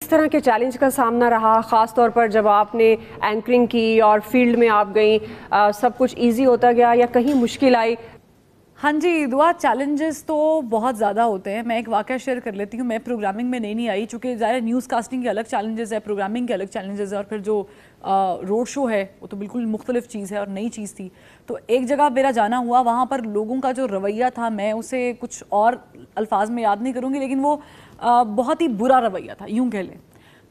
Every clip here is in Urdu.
اس طرح کے چیلنج کا سامنا رہا خاص طور پر جب آپ نے اینکرنگ کی اور فیلڈ میں آپ گئیں، سب کچھ ایزی ہوتا گیا یا کہیں مشکل آئی؟ ہاں جی دعا، چیلنجز تو بہت زیادہ ہوتے ہیں. میں ایک واقعہ شیئر کر لیتی ہوں. میں پروگرامنگ میں نہیں آئی چونکہ ظاہر نیوز کاسٹنگ کے الگ چیلنجز ہے، پروگرامنگ کے الگ چیلنجز ہے، اور پھر جو روڈ شو ہے وہ تو بالکل مختلف چیز ہے اور نئی چیز تھی. تو ایک جگہ میرا جانا ہوا، وہاں پر لوگوں کا جو رویہ تھا، میں اسے کچھ اور الفاظ میں یاد نہیں کروں گی، لیکن وہ بہت ہی برا رویہ تھا یوں کہہ لیں.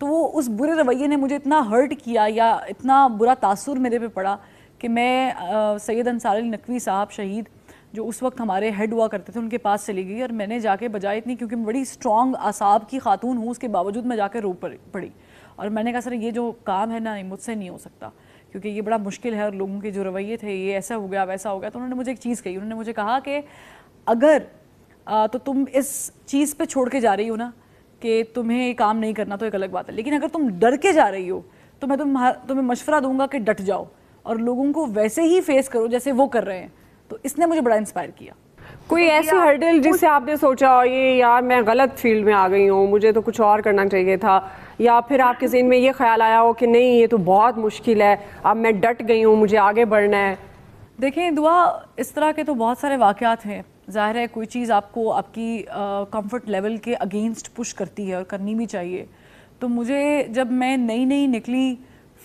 تو وہ اس برے رویے نے مجھے اتنا ہرٹ کیا یا اتنا برا تاثر میرے پہ پڑا کہ میں سید انصار علی نقوی صاحب شہید جو اس وقت ہمارے ہیڈ ہوا کرتے تھے ان کے پاس چلی گئی، اور میں نے جا کے بجائے اتنی، کیونکہ میں بڑی اسٹرانگ اعصاب کی خاتون ہوں، اس کے باوجود میں جا کے رو پڑی. اور میں نے کہا سر یہ جو کام ہے نا مجھ سے نہیں ہو سکتا، کیونکہ یہ بڑا مشکل ہے اور لوگوں کے جو رویے تھے یہ ایسا ہو گیا ویسا ہو گیا. تو انہوں نے مجھے ایک چیز کہی، انہوں نے مجھے کہا کہ اگر تو تم اس چیز پہ چھوڑ کے جا رہی ہو نا کہ تمہیں یہ کام نہیں کرنا تو ایک الگ بات ہے، لیکن اگر تم ڈر کے جا رہی ہو تو میں تمہیں مشورہ دوں گا کہ ڈٹ جاؤ اور لوگوں کو ویسے ہی فیس کرو جیسے وہ کر رہے ہیں. تو اس نے مجھے بڑا انسپائر کیا. کوئی ایسی ہرڈل جس سے آپ نے سوچا یہ یار میں غلط فیلڈ میں آ گئی ہوں، مجھے تو کچھ اور کرنا چاہیے تھا، یا پھر آپ کے ذہن میں یہ خیال آیا ہو کہ نہیں یہ تو بہت مشکل ہے، اب میں ڈٹ گئی ہوں، مجھے آگے بڑھنا ہے؟ دیکھیں دعا، اس طرح کے تو بہت سارے واقعات ہیں. ظاہر ہے کوئی چیز آپ کو آپ کی کمفرٹ لیول کے اگینسٹ پش کرتی ہے اور کرنی بھی چاہیے. تو مجھے جب میں نئی نکلی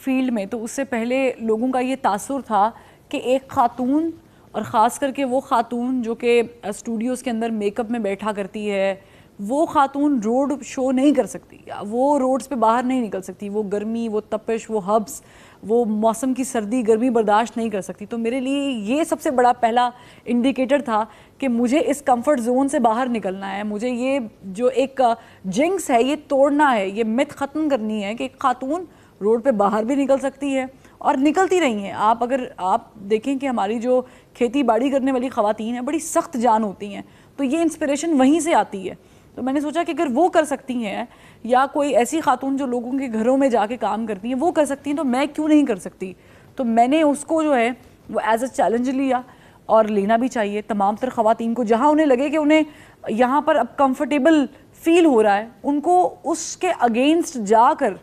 فیلڈ میں تو اس سے پہلے لوگوں کا یہ تاثر تھا کہ ایک خاتون، اور خاص کر کے وہ خاتون جو کہ اسٹوڈیوز کے اندر میک اپ میں بیٹھا کرتی ہے، وہ خاتون روڈ شو نہیں کر سکتی، وہ روڈز پہ باہر نہیں نکل سکتی، وہ گرمی، وہ تپش، وہ ہبس، وہ موسم کی سردی گرمی برداشت نہیں کر سکتی. تو میرے لیے یہ سب سے بڑا پہلا انڈیکیٹر تھا کہ مجھے اس کمفرٹ زون سے باہر نکلنا ہے، مجھے یہ جو ایک جنکس ہے یہ توڑنا ہے، یہ مت ختم کرنی ہے کہ ایک خاتون روڈ پہ باہر بھی نکل سکتی ہے اور نکلتی رہی ہیں. اگر آپ دیکھیں کہ ہماری جو کھیتی باڑی کرنے والی خواتین ہیں بڑی سخت جان ہوتی ہیں، تو یہ انسپریشن وہیں سے آتی ہے. تو میں نے سوچا کہ اگر وہ کر سکتی ہیں یا کوئی ایسی خاتون جو لوگوں کے گھروں میں جا کے کام کرتی ہیں وہ کر سکتی ہیں تو میں کیوں نہیں کر سکتی. تو میں نے اس کو جو ہے وہ ایز اے چیلنج لیا، اور لینا بھی چاہیے. تمام تر خواتین کو جہاں انہیں لگے کہ انہیں یہاں پر اب کمفرٹیبل فیل ہو رہا ہے، ان کو اس کے اگینسٹ جا کر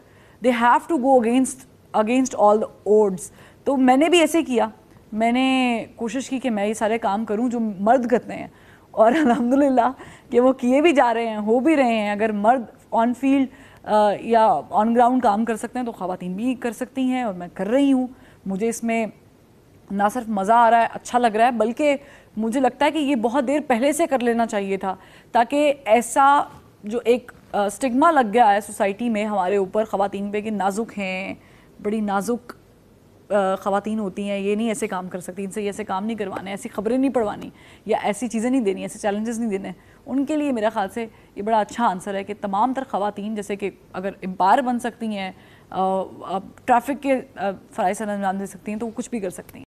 they have to go against all the odds. تو میں نے بھی ایسے کیا، میں نے کوشش کی کہ میں یہ سارے کام کروں جو مرد کرتے ہیں، اور الحمدللہ کہ وہ کیے بھی جا رہے ہیں، ہو بھی رہے ہیں. اگر مرد آن فیلڈ یا آن گراؤنڈ کام کر سکتے ہیں تو خواتین بھی کر سکتی ہیں، اور میں کر رہی ہوں. مجھے اس میں نہ صرف مزہ آ رہا ہے، اچھا لگ رہا ہے، بلکہ مجھے لگتا ہے کہ یہ بہت دیر پہلے سے کر لینا چاہیے تھا، تاکہ ایسا جو ایک سٹگما لگ گیا ہے سوسائٹی میں ہمارے اوپر خواتین پہ کہ نازک ہیں، بڑی نازک خواتین ہوتی ہیں، یہ نہیں ایسے کام کر سکتی، ان سے یہ ایسے کام نہیں کروانے، ایسی خبریں نہیں پڑھوانی، یا ایسی چیزیں نہیں دینی، ایسے چیلنجز نہیں دینے. ان کے لیے میرا خیال سے یہ بڑا اچھا آنسر ہے کہ تمام تر خواتین جیسے کہ اگر امپائر بن سکتی ہیں، ٹریفک کے فرائض انجام دے سکتی ہیں، تو وہ کچھ بھی کر سکتی ہیں.